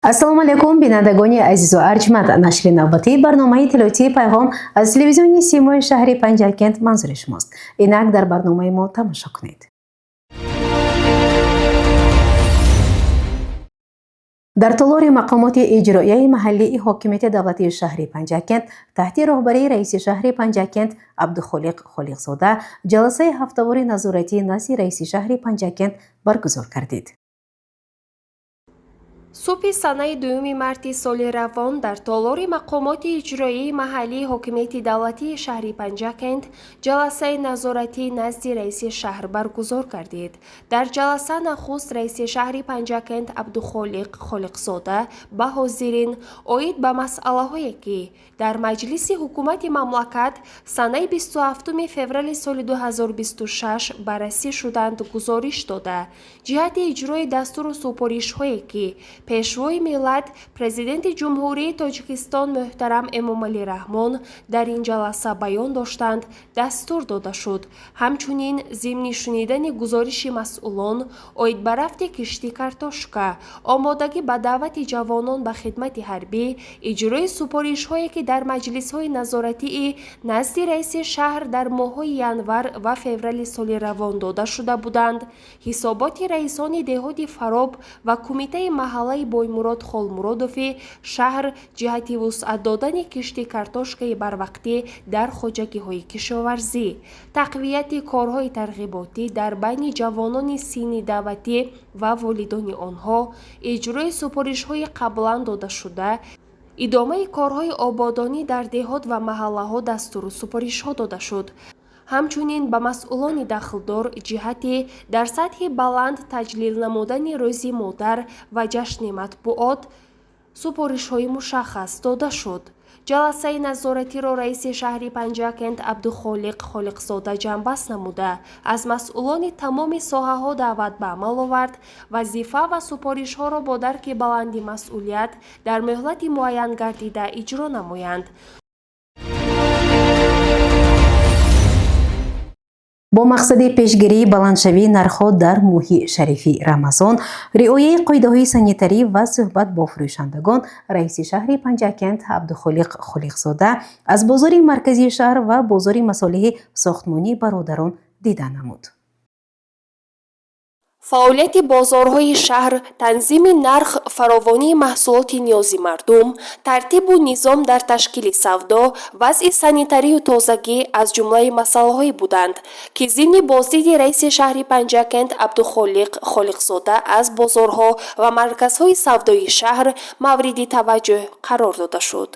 ассалому алайкум бинандагони азизу арҷманд. нашри навбатии барномаи иттилоотии пайғом аз телевизиони симои шаҳри Панҷакент манзури шумост. инак дар барномаи мо тамошо кунед. дар толори мақомоти иҷроияи маҳаллии ҳокимияти давлатии шаҳри Панҷакент таҳти роҳбарии раиси шаҳри Панҷакент Абдухолиқ Холиқзода ҷаласаи ҳафтавори назоратӣ назди раиси шаҳри Панҷакент баргузор гардид. субҳи санаи 2 марти соли равон дар толори мақомоти иҷроияи маҳаллии ҳокимияти давлатии шаҳри Панҷакент ҷаласаи назоратӣ назди раиси шаҳр баргузор гардид. дар ҷаласа нахуст раиси шаҳри Панҷакент Абдухолиқ Холиқзода ба ҳозирин оид ба масъалаҳое ки дар маҷлиси ҳукумати мамлакат санаи 27 феврали соли 2026 баррасӣ шуданд гузориш дода ҷиҳати иҷрои дастуру супоришҳое ки пешвои миллат президенти ҷумҳурии Тоҷикистон муҳтарам Эмомалӣ Раҳмон дар ин ҷаласа баён доштанд дастур дода шуд. ҳамчунин зимни шунидани гузориши масъулон оид ба рафти киштӣ картошка, омодагӣ ба даъвати ҷавонон ба хидмати ҳарбӣ, иҷрои супоришҳое ки дар маҷлисҳои назоратии назди раиси шаҳр дар моҳҳои январ ва феврали соли равон дода шуда буданд, ҳисоботи раисони деҳоти Фароб ва кумитаи маҳаллаи Боймурод Холмуродови шаҳр ҷиҳати вусъат додани кишти картошкаи барвақтӣ дар хоҷагиҳои кишоварзӣ, тақвияти корҳои тарғиботӣ дар байни ҷавонони синни даъватӣ ва волидони онҳо, иҷрои супоришҳои қаблан додашуда, идомаи корҳои ободонӣ дар деҳот ва маҳаллаҳо дастуру супоришҳо дода шуд. ҳамчунин ба масъулони дахлдор ҷиҳати дар сатҳи баланд таҷлил намудани рӯзи модар ва ҷашни матбуот супоришҳои мушаххас дода шуд. ҷаласаи назоратиро раиси шаҳри Панҷакент Абдухолиқ Холиқзода ҷамъбаст намуда аз масъулони тамоми соҳаҳо даъват ба амал овард вазифа ва супоришҳоро бо дарки баланди масъулият дар муҳлати муайян гардида иҷро намоянд. бо мақсади пешгирии баландшавии нархҳо дар моҳи шарифи Рамазон, риояи қоидаҳои санитарӣ ва суҳбат бо фурӯшандагон, раиси шаҳри Панҷакент Абдухолиқ Холиқзода аз бозори марказии шаҳр ва бозори масолиҳи сохтмонии бародарон дидан намуд. фаъолияти бозорҳои шаҳр, танзими нарх, фаровонии маҳсулоти ниёзи мардум, тартибу низом дар ташкили савдо, вазъи санитарию тозагӣ аз ҷумлаи масъалаҳое буданд, ки зимни боздиди раиси шаҳри Панҷакент Абдухолиқ Холиқзода аз бозорҳо ва марказҳои савдои шаҳр мавриди таваҷҷӯҳ қарор дода шуд.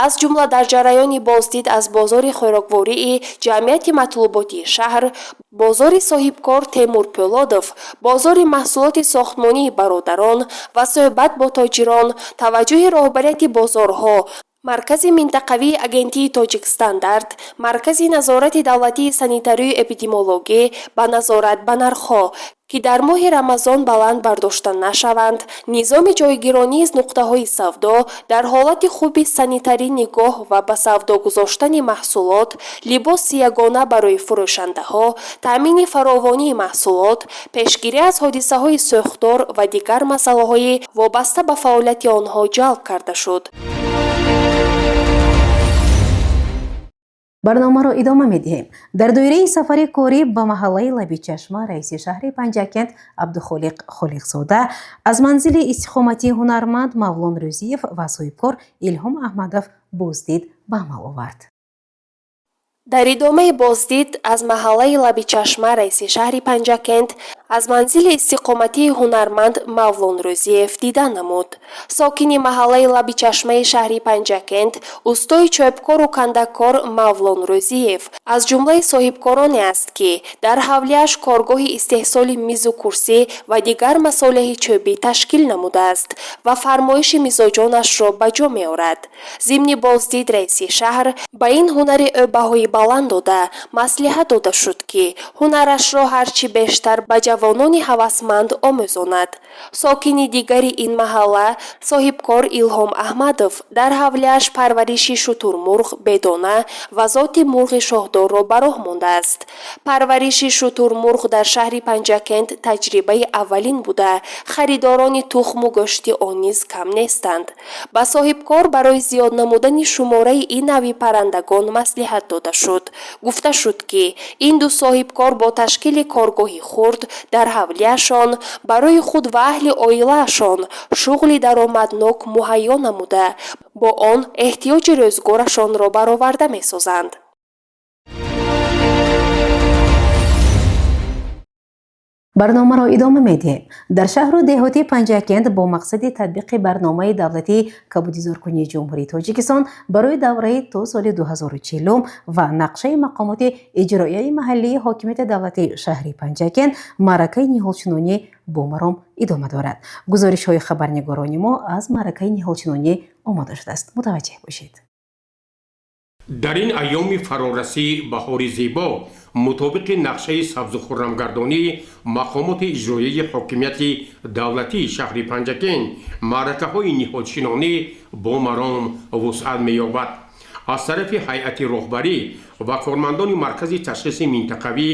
аз ҷумла дар ҷараёни боздид аз бозори хӯроквории ҷамъияти матлуботии шаҳр, бозори соҳибкор Темур Пӯлодов, бозори маҳсулоти сохтмонии бародарон ва суҳбат бо тоҷирон, таваҷҷӯҳи роҳбарияти бозорҳо, маркази минтақавии агентии Тоҷик Стандарт, маркази назорати давлатии санитарию эпидемиологӣ ба назорат ба нархҳо, ки дар моҳи Рамазон баланд бардошта нашаванд, низоми ҷойгиронии нуқтаҳои савдо, дар ҳолати хуби санитарӣ нигоҳ ва ба савдо гузоштани маҳсулот, либоси ягона барои фурӯшандаҳо, таъмини фаровонии маҳсулот, пешгирӣ аз ҳодисаҳои сӯхтор ва дигар масъалаҳои вобаста ба фаъолияти онҳо ҷалб карда шуд. барномаро идома медиҳем. дар доираи сафари корӣ ба маҳаллаи Лаби Чашма раиси шаҳри Панҷакент Абдухолиқ Холиқзода аз манзили истиқоматии ҳунарманд Мавлон Рӯзиев ва соҳибкор Илҳом Аҳмадов боздид ба амал овард. дар идомаи боздид аз маҳаллаи Лаби Чашма раиси шаҳри Панҷакент аз манзили истиқоматии ҳунарманд Мавлон Рӯзиев дидан намуд. сокини маҳаллаи Лаби Чашмаи шаҳри Панҷакент, устои чӯбкору кандаккор Мавлон Рӯзиев аз ҷумлаи соҳибкороне аст, ки дар ҳавлияш коргоҳи истеҳсоли мизу курсӣ ва дигар масолиҳи чӯбӣ ташкил намудааст ва фармоиши мизоҷонашро ба ҷо меорад. зимни боздид раиси шаҳр ба ин ҳунари ӯ баҳои баланд дода, маслиҳат дода шуд, ки ҳунарашро ҳарчи бештар ба ҷавонони ҳавасманд омӯзонад. сокини дигари ин маҳалла соҳибкор Илҳом Аҳмадов дар ҳавлияш парвариши шутурмурғ, бедона ва зоти мурғи шоҳдорро ба роҳ мондааст. парвариши шутурмурғ дар шаҳри Панҷакент таҷрибаи аввалин буда, харидорони тухму гӯшти он низ кам нестанд. ба соҳибкор барои зиёд намудани шумораи ин нави паррандагон маслиҳат дода шуд. гуфта шуд ки ин ду соҳибкор бо ташкили коргоҳи хурд дар ҳавлияшон барои худ ва аҳли оилаашон шуғли даромаднок муҳайё намуда, бо он эҳтиёҷи рӯзгорашонро бароварда месозанд. барномаро идома медиҳем. дар шаҳру деҳоти Панҷакент бо мақсади татбиқи барномаи давлатии кабудизоркунии ҷумҳурии Тоҷикистон барои давраи то соли 2040 ва нақшаи мақомоти иҷроияи маҳаллии ҳокимияти давлатии шаҳри Панҷакент маъракаи ниҳолчинонӣ бо маром идома дорад. гузоришҳои хабарнигорони мо аз маъракаи ниҳолчинонӣ омода шудааст. мутаваҷҷеҳ бошед. дар ин айёми фарорасии баҳори зебо мутобиқи нақшаи сабзу хуррамгардонии мақомоти иҷроияи ҳокимияти давлатии шаҳри Панҷакент маъракаҳои ниҳолчинонӣ бо маром вусъат меёбад. аз тарафи ҳайати роҳбарӣ ва кормандони маркази ташхиси минтақавӣ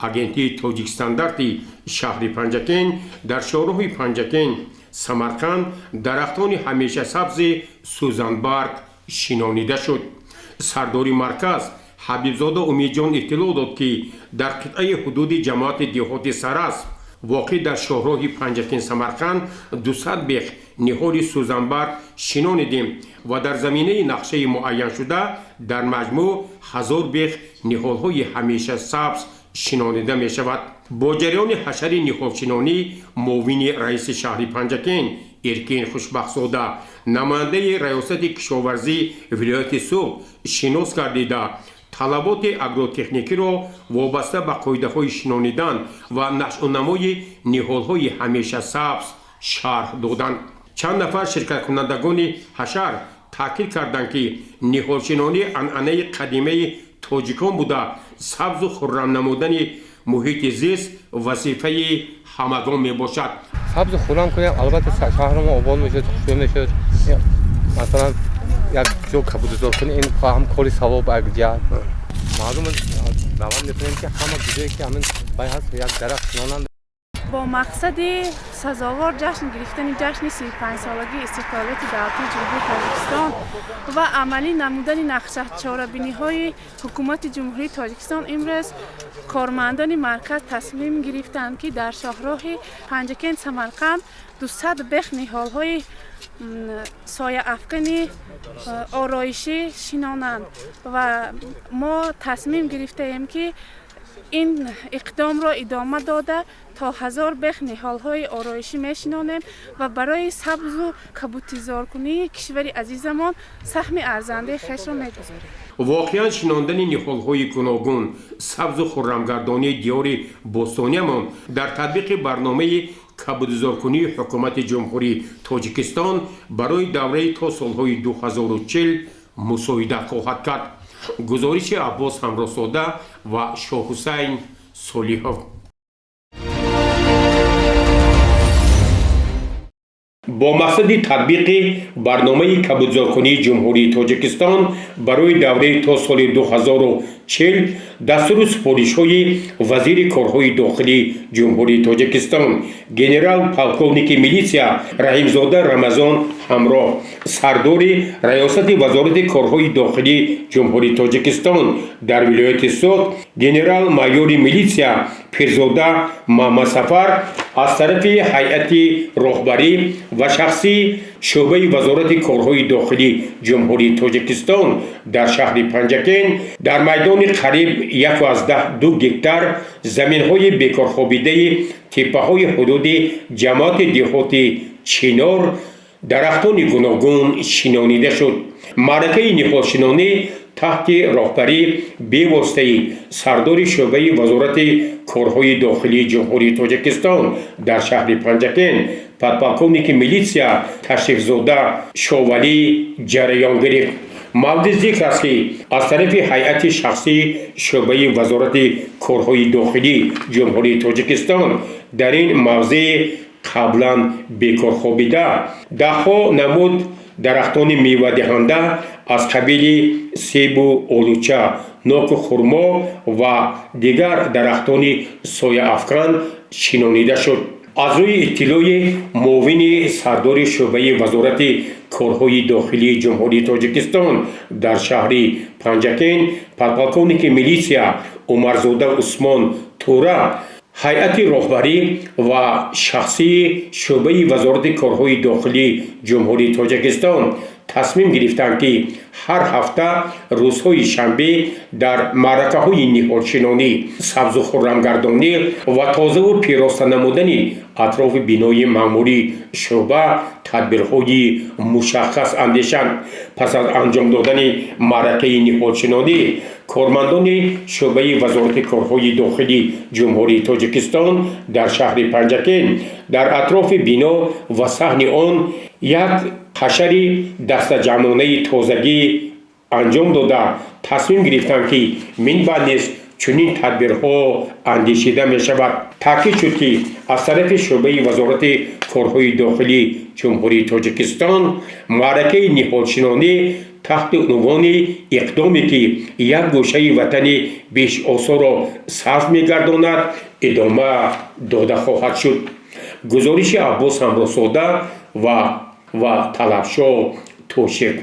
агентии тоҷикстандарти шаҳри Панҷакент дар шоҳроҳи Панҷакент, Самарқанд дарахтони ҳамешасабзи сӯзанбарг шинонида шуд. сардори марказ ҳабибзода умидҷон иттилоъ дод ки дар қитъаи ҳудуди ҷамоати деҳоти Сарасп воқеъ дар шоҳроҳи Панҷакент Самарқанд 200 бех ниҳоли сӯзанбарг шинонидем ва дар заминаи нақшаи муайяншуда дар маҷмӯъ 1000 бех ниҳолҳои ҳамешасабз шинонида мешавад. бо ҷараёни ҳашари ниҳолчинонӣ муовини раиси шаҳри Панҷакент Эркин Хушбахтзода намояндаи раёсати кишоварзӣ вилояти Суғд шинос гардида талаботи агротехникиро вобаста ба қоидаҳои шинонидан ва нашъунамои ниҳолҳои ҳамешасабз шарҳ доданд. чанд нафар ширкаткунандагони ҳашар таъкид карданд ки ниҳолчинонӣ анъанаи қадимаи тоҷикон буда сабзу хуррам намудани муҳити зист вазифаи ҳамагон мебошад. сабзу хуррам кунем, албатта шаҳр мо обод мешуд, хушбе мешуд. масалан як ҷо кабудизор кунем, ин ҳам кори савоб агҷад. маълум давам мекунем ки ҳама ҷое ки ҳамин бай ҳаст як дарахт шинонанд. бо мақсади сазовор ҷашн гирифтани ҷашни 35-солагии истиқлолияти давлатии ҷумҳурии Тоҷикистон ва амалӣ намудани нақшачорабиниҳои ҳукумати ҷумҳурии Тоҷикистон имрӯз кормандони марказ тасмим гирифтанд ки дар шоҳроҳи Панҷакент Самарқанд 200 бех ниҳолҳои сояафкани ороишӣ шинонанд ва мо тасмим гирифтаем ки ин иқдомро идома дода то 1000 бех ниҳолҳои ороишӣ мешинонем ва барои сабзу кабутизоркунии кишвари азизамон саҳми арзандаи хешро мегузорем. воқеан шинондани ниҳолҳои гуногун сабзу хуррамгардонии диёри бостониямон дар татбиқи барномаи кабудизоркунии ҳукумати ҷумҳурии Тоҷикистон барои давраи то солҳои 2040 мусоида хоҳад кард. гузориши Аббос Ҳамросода ва Шоҳҳусайн Солиҳов. бо мақсади татбиқи барномаи кабудизоркунии ҷумҳурии Тоҷикистон барои давраи то соли 2040 дастури супоришҳои вазири корҳои дохилии ҷумҳурии Тоҷикистон генерал полковники милитсия Раҳимзода Рамазон ҳамроҳ сардори раёсати вазорати корҳои дохилии ҷумҳурии Тоҷикистон дар вилояти Суғд генерал майёри милитсия Пирзода Маҳмадсафар аз тарафи ҳайати роҳбарӣ ва шахсӣ шӯъбаи вазорати корҳои дохилии ҷумҳурии Тоҷикистон дар шаҳри Панҷакент дар майдони қариб 1.2 гектар заминҳои бекорхобидаи теппаҳои ҳудуди ҷамоати деҳоти Чинор дарахтони гуногун шинонида шуд. маъракаи ниҳолчинонӣ таҳти роҳбарӣ бевоситаи сардори шӯъбаи вазорати корҳои дохилии ҷумҳурии Тоҷикистон дар шаҳри Панҷакент подполковники милитсия Ташрифзода Шовалӣ ҷараён гирифт. мавриди зикр аст ки аз тарафи ҳайати шахсии шӯъбаи вазорати корҳои дохилӣ ҷумҳурии тоҷикистон дар ин мавзеъ қаблан бекор хобида даҳҳо намуд дарахтони мевадиҳанда аз қабили себу олуча ноку хурмо ва дигар дарахтони сояафкан шинонида шуд. аз рӯи иттилои муовини сардори шӯъбаи вазорати корҳои дохилии ҷумҳурии тоҷикистон дар шаҳри панҷакен подполковники милитсия умарзода усмон тура ҳайати роҳбарӣ ва шахсии шӯъбаи вазорати корҳои дохилии ҷумҳурии тоҷикистон тасмим гирифтанд ки ҳар ҳафта рӯзҳои шанбе дар маъракаҳои ниҳолшинонӣ сабзу хуррамгардонӣ ва тозаву пироста намудани атрофи бинои маъмурии шӯъба тадбирҳои мушаххас андешанд. пас аз анҷом додани маъракаи ниҳолшинонӣ кормандони шӯъбаи вазорати корҳои дохилии ҷумҳурии тоҷикистон дар шаҳри панҷакен дар атрофи бино ва саҳни он як ҳашари дастаҷамъонаи тозагӣ анҷом дода тасмим гирифтанд ки минбаъд низ чунин тадбирҳо андешида мешавад. таъкид шуд ки аз тарафи шӯъбаи вазорати корҳои дохилии ҷумҳурии тоҷикистон маъракаи ниҳолшинонӣ таҳти унвони иқдоме ки як гӯшаи ватани бешосорро сарф мегардонад идома дода хоҳад шуд. гузориши Аббос Ҳамросода ва Талабшо Тошиқ.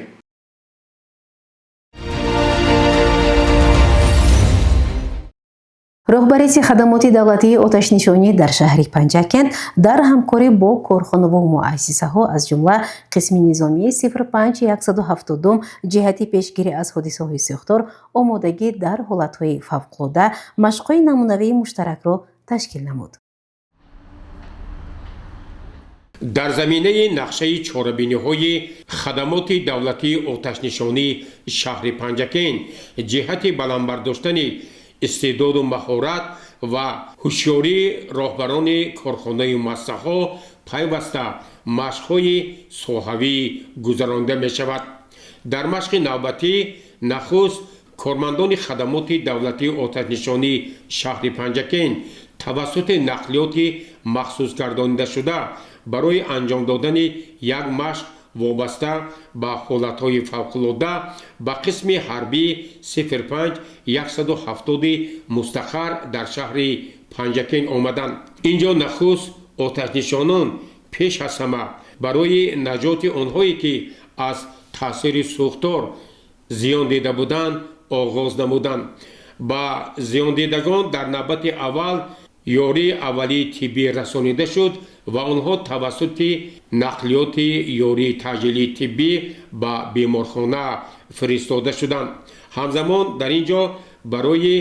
роҳбарияти хадамоти давлатии оташнишонӣ дар шаҳри Панҷакент дар ҳамкорӣ бо корхонаву муассисаҳо аз ҷумла қисми низомии 05-170 ҷиҳати пешгирӣ аз ҳодисаҳои сӯхтор омодагӣ дар ҳолатҳои фавқулода машқҳои намунавии муштаракро ташкил намуд. дар заминаи нақшаи чорабиниҳои хадамоти давлатии оташнишонии шаҳри Панҷакен ҷиҳати баландбардоштани истеъдоду маҳорат ва ҳушёрии роҳбарони корхонаи муассисаҳо пайваста машқҳои соҳавӣ гузаронида мешавад. дар машқи навбатӣ нахуст кормандони хадамоти давлатии оташнишонии шаҳри Панҷакен тавассути нақлиёти махсусгардонидашуда барои анҷом додани як машқ вобаста ба ҳолатҳои фавқулода ба қисми ҳарбӣ 05-170 мустақар дар шаҳри Панҷакен омаданд. инҷо нахуст оташнишонон пеш аз ҳама барои наҷоти онҳое ки аз таъсири сӯхтор зиён дида буданд оғоз намуданд. ба зиёндидагон дар навбати аввал ёрии аввалии тиббӣ расонида шуд ва онҳо тавассути нақлиёти ёрии таъҷилии тиббӣ ба беморхона фиристода шуданд. ҳамзамон дар ин ҷо барои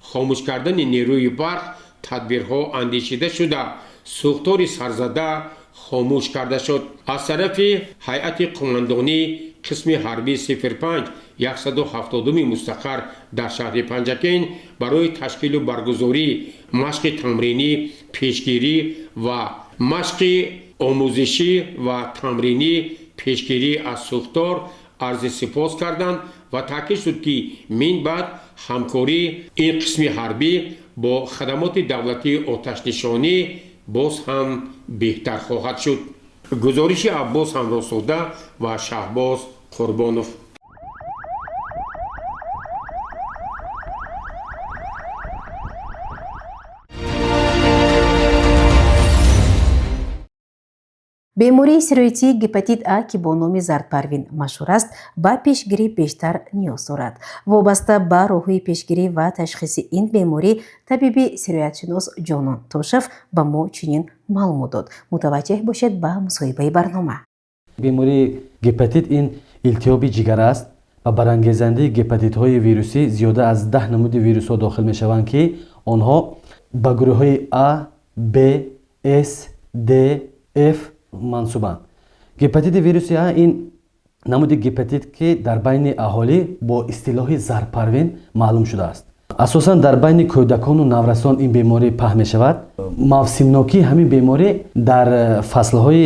хомӯш кардани нерӯи барқ тадбирҳо андешида шуда сӯхтори сарзада хомӯш карда шуд. аз тарафи ҳайати қумандонии қисми ҳарбӣ 05-170 мустақар дар шаҳри Панҷакен барои ташкилу баргузории машқи тамринӣ пешгирӣ ва машқи омӯзишӣ ва тамринӣ пешгирӣ аз сӯхтор арзи сипос карданд ва таъкид шуд ки минбаъд ҳамкории ин қисми ҳарбӣ бо хадамоти давлатии оташнишонӣ боз ҳам беҳтар хоҳад шуд. гузориши Аббос Ҳамросода ва Шаҳбоз Қурбонов. бемории сироитии гепатит А ки бо номи зардпарвин машҳур аст ба пешгирӣ бештар ниёз дорад. вобаста ба роҳҳои пешгирӣ ва ташхиси ин беморӣ табиби сироятшинос Ҷонон Тошев ба мо чунин маълумот дод. мутаваҷҷеҳ бошед ба мусоҳибаи барнома. бемории гепатит ин илтиёби ҷигар аст ва барангезандаи гепатитҳои вирусӣ зиёда аз 10 намуди вирусҳо дохил мешаванд ки онҳо ба гурӯҳҳои А, Б, С, Д, Ф мансубанд. гепатити вируси А ин намуди гепатит ки дар байни аҳолӣ бо истилоҳи зарпарвин маълум шудааст. асосан дар байни кӯдакону наврасон ин беморӣ паҳн мешавад. мавсимнокии ҳамин беморӣ дар фаслҳои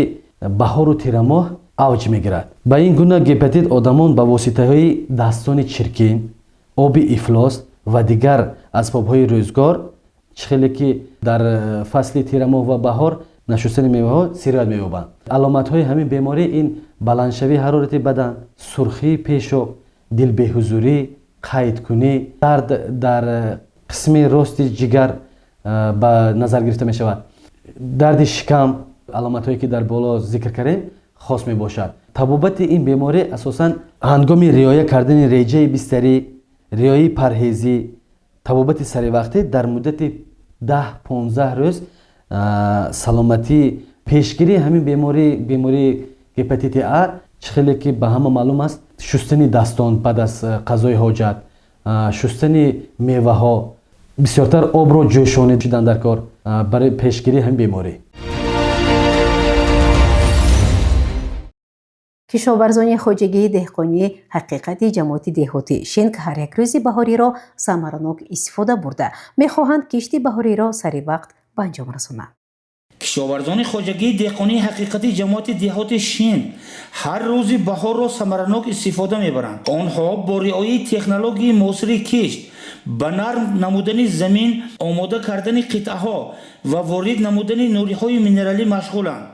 баҳору тирамоҳ اوج میگیرد. به این گونه گپتیت آدمان به واسطه های دستان چرکین، آب افلاس و دیگر اسباب‌های روزگار خیلی که در فصل تیر ماه و بهار نشستن میوه ها سیرت مییابند. علامت های همین بیماری این بلندشوی حرارت بدن، سرخی پیشو، دل بی‌حضوری، قید کنی، درد در قسم راست جگر به نظر گرفته می شود. درد شکم، علامت هایی که در بالا ذکر کردیم خاص می باشد. طبابت این بیماری اساساً هنگام رعایت کردن رژه بستری، رعایت پرهیزی، طبابت سری وقتی در مدت 10-15 روز سلامتی پیشگیری همین بیماری هپاتیت A خیلی که به همه معلوم است. شستن دستان بعد از غذای حاجت، شستن میوه ها، بسیارتر آب را جوشانیدن شدن در کار برای پیشگیری همین بیماری. کشاورزان خواجگی دهقانی حقیقتی جماعت دهاتی شین که هر یک روزی بهاری را ثمرناک استفاده برده میخواهند کشتی بهاری را سری وقت به انجام رسانند. کشاورزان خواجگی دهقانی حقیقتی جماعت دهات شین هر روز بهار را ثمرناک استفاده میبرند. آنها با رعایت تکنولوژی معاصر کشت، به نرم نمودن زمین، آماده کردن قطعه ها و وارد نمودن نوری های مینرالی مشغولند.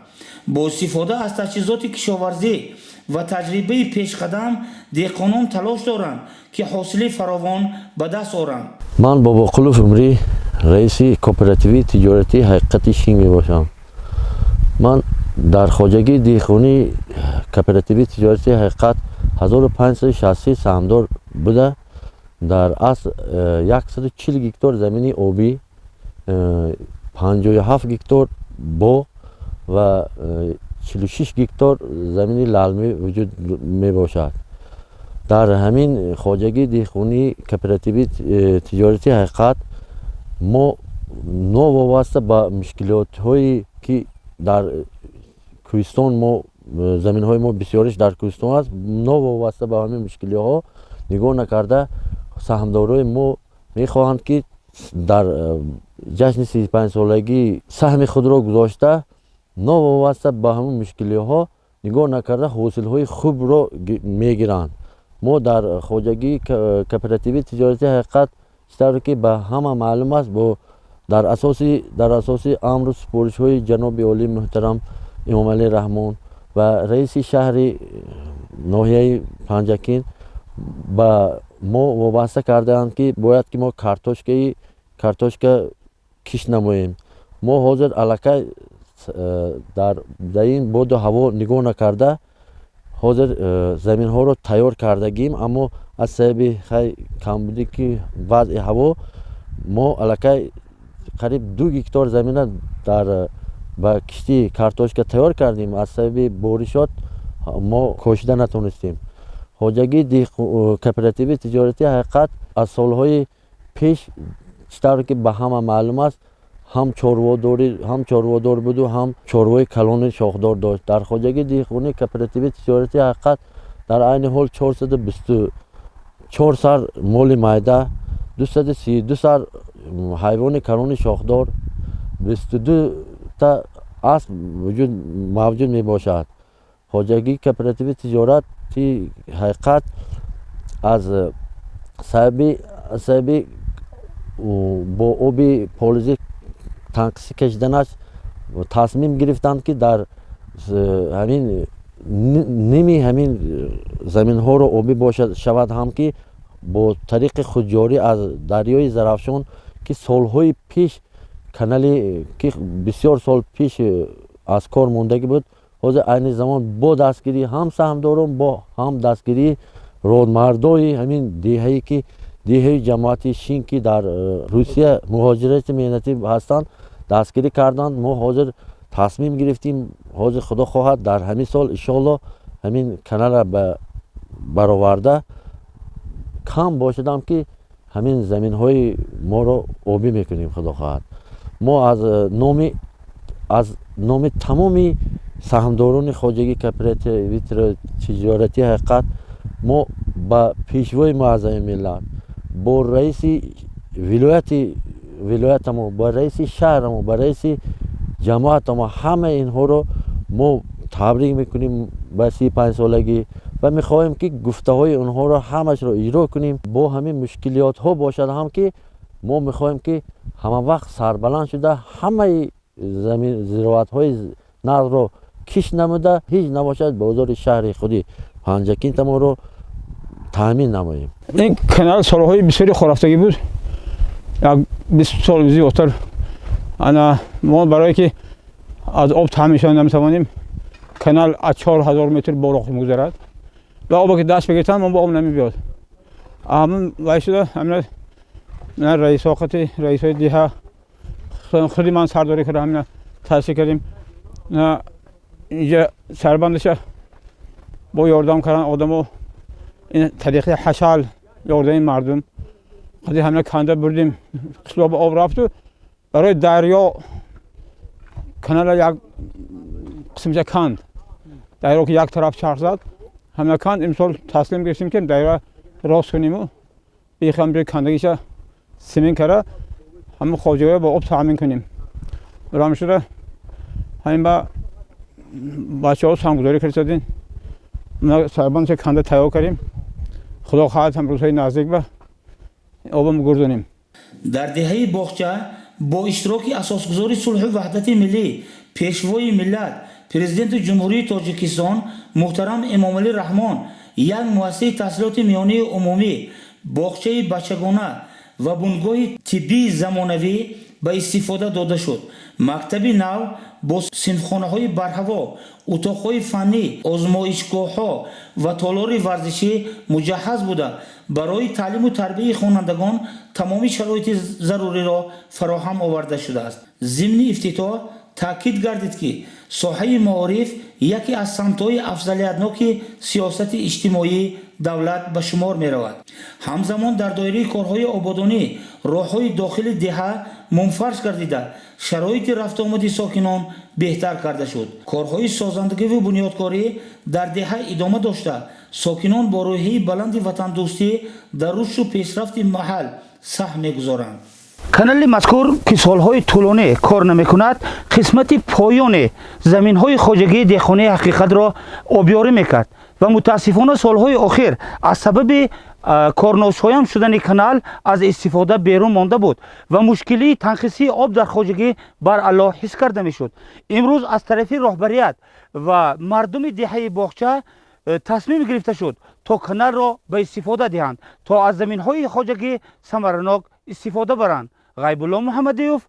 با استفاده از تجهیزات کشاورزی و تجربه پیشقدم دهقانان تلاش دارند که حاصل فراوان به دست آورند. من بابا قلوف عمری رئیس کوپراتیو تجارتی حقیقتی شین می باشم. من در خواجگی دهقانی کوپراتیو تجارتی حقیقت 1560 سهامدار بوده. در اصل 140 گیکتار زمینی آبی، 57 گیکتار بو و 46 گیکتار زمینی للمی وجود می باشد. در همین خواجگی دهقانی کوپراتیو تجارتی حقیقت ما نو وابسته با مشکلات هایی که در کوهستان ما زمین های ما بسیارش در کوهستان است، نو وابسته با همین مشکلی ها نگاه نکرده سهامدارای ما میخواهند که در جشن 35 سالگی سهم خود را گذاشته نو وابسته با همین مشکلی ها نگاه نکرده حاصل های خوب را میگیرند. ما در خواجگی کوپراتیو تجارتی حقیقت چطور که به همه معلوم است با در اساس امر و سپارش های جناب عالی محترم امام علی رحمان و رئیس شهر ناحیه پنجکین با ما وابسته کردند که باید که ما کارتوشکا کش نماییم. ما حاضر علاقه در این بود و هوا نگاه نکرده حاضر زمین ها رو تیار کردگیم، اما از سبب کم بودی که وضع هوا ما علاقه قریب 2 گیکتار زمین در با کشتی کارتوشکا تیار کردیم. از سبب بارشات ما کاشته نتونستیم. خواجگی کوپراتیو تجارتی حقیقت از سالهای پیش چطور که به همه معلوم است هم چاروادار بود و هم چاروای کلان شاخدار داشت. در خواجگی دهقانی کوپراتیو تجارتی حقیقت در عین حال 424 سر مال میده، 232 سر حیوان کلان شاخدار، 22 تا اسب موجود می باشد. خواجگی کوپراتیو تجارتی حقیقت از سبب با آب پالوزی تنقسی کشیدنش تصمیم گرفتند که در همین نیمی همین زمین ها رو آبی باشد شود، هم که با طریق خودجاری از دریای زرافشان که سالهای پیش کانالی که بسیار سال پیش از کار موندگی بود، حاضر این زمان با دستگیری هم سهامداران با هم دستگیری رودمردای همین دهه‌ای که دهه جماعت شین که در روسیه مهاجرت مهنتی هستند دستگیری کردند. ما حاضر تصمیم گرفتیم حاضر خدا خواهد در همین سال انشالله همین کانال را برآورده کم باشدم که همین زمین های ما را آبی میکنیم خدا خواهد. ما از نام تمامی سهامداران خواجگی کوپراتیو تجارتی حقیقت ما با پیشوای معظم ملت با رئیس ولایت ما با رئیس شهر ما با رئیس جماعت ما همه اینها رو ما تبریک میکنیم، به 35 سالگی و میخواهیم که گفته های اونها را همش را اجرا کنیم. با همین مشکلات ها باشد هم که ما میخواهیم که همه وقت سربلند شده همه زمین زراعت های نقد را کش نموده هیچ نباشد بازار شهر خودی پنجکین ما رو تامین نماییم. این کانال سالهای بسیاری خرفتگی بود. یک 20 سال زیادتر ما برای که از آب تامین شدن نمیتوانیم. کانال از 4000 متر بالا میگذرد و آب که دست بگیرتن ما با آب نمیبیاد. همون وای شده همین من رئیس وقتی رئیس دیها خیلی من سرداری کردم همین تاسیس کردیم. اینجا سربندش با یاردم کردن آدمو این طریق حشال یاردن مردم خیلی همین کنده بردیم خلاب آب رفت و برای دریا کانال یک قسمش کند دریا که یک طرف چرخ زد همین کند امسال تسلیم گرفتیم که دریا راست کنیم و بیخم به کندگیش سیمین کرده همه خواجه با آب تامین کنیم. برام شده همین با بچه ها سرمایه‌گذاری کردیم. ما سربند کنده تیار کردیم. خدا خواهد هم روزهای نزدیک به آبم گردونیم. در دهه باغچه با اشتراک اساسگذار صلح و وحدت ملی پیشوای ملت پرزیدنت جمهوری تاجیکستان محترم امامعلی رحمان یک مؤسسه تحصیلات میانه عمومی باغچه بچگانه و بنگاه طبی زمانوی به استفاده داده شد. مکتب نو با صنفخانه های برهوا، اتاق های فنی، آزمایشگاه ها و تالار ورزشی مجهز بوده برای تعلیم و تربیت خوانندگان تمامی شرایط ضروری را فراهم آورده شده است. ضمن افتتاح تاکید گردید که ساحه معارف یکی از سمت‌های افضلیتناک سیاست اجتماعی دولت به شمار می رود. همزمان در دایره کارهای آبادانی راه‌های داخل دهه منفرش گردیده شرایط رفت آمد ساکنان بهتر کرده شد. کارهای سازندگی و بنیادکاری در دهه ادامه داشته ساکنان با روحیه بلند وطن دوستی در رشد و پیشرفت محل سهم می‌گذارند. کانال مذکور که سالهای طولانی کار نمی‌کند قسمت پایان زمین‌های خواجگی دهخانه حقیقت را آبیاری می‌کرد و متاسفانه سالهای اخیر از سبب کارناشایان شدن کانال از استفاده بیرون مانده بود و مشکلی تنقیصی آب در خواجگی بر الله حس کرده می‌شد. امروز از طرف رهبریت و مردم دهه باغچه تصمیم گرفته شد تا کانال را به استفاده دهند تا از زمین‌های خواجگی ثمرناک استفاده برند. غیب الله محمدیوف،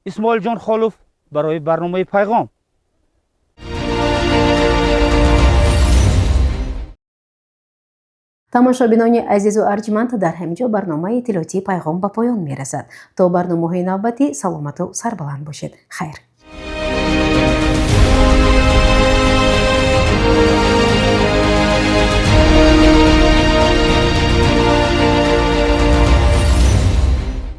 اسماعیل جان خالوف برای برنامه پیغام. تماشابینان عزیز و ارجمند در همینجا برنامه اطلاعاتی پیغام به پایان میرسد. تا برنامه‌های نوبتی سلامت و سربلند باشید. خیر.